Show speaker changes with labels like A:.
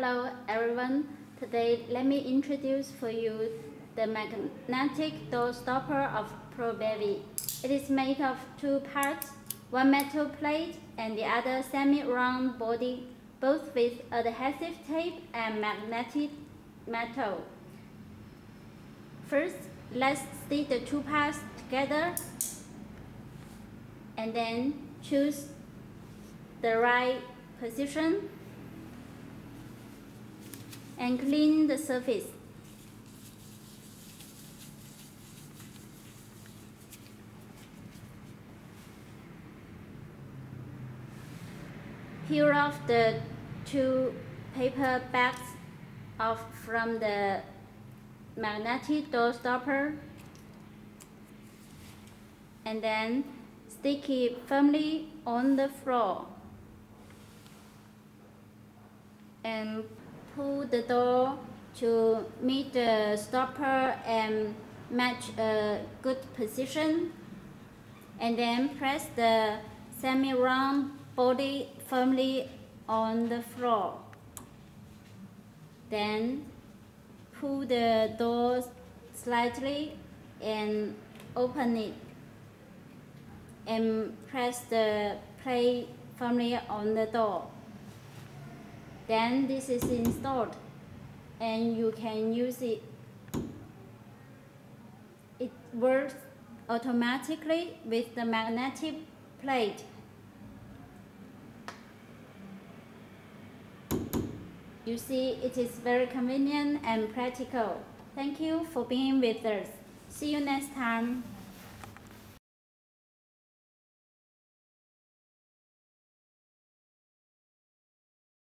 A: Hello everyone. Today let me introduce for you the magnetic door stopper of ProBaby. It is made of two parts, one metal plate and the other semi-round body, both with adhesive tape and magnetic metal. First, let's stick the two parts together and then choose the right position and clean the surface. Peel off the two paper bags from the magnetic door stopper and then stick it firmly on the floor and pull the door to meet the stopper and match a good position, and then press the semi-round body firmly on the floor. Then pull the door slightly and open it and press the plate firmly on the door. Then this is installed and you can use it. It works automatically with the magnetic plate. You see, it is very convenient and practical. Thank you for being with us. See you next time.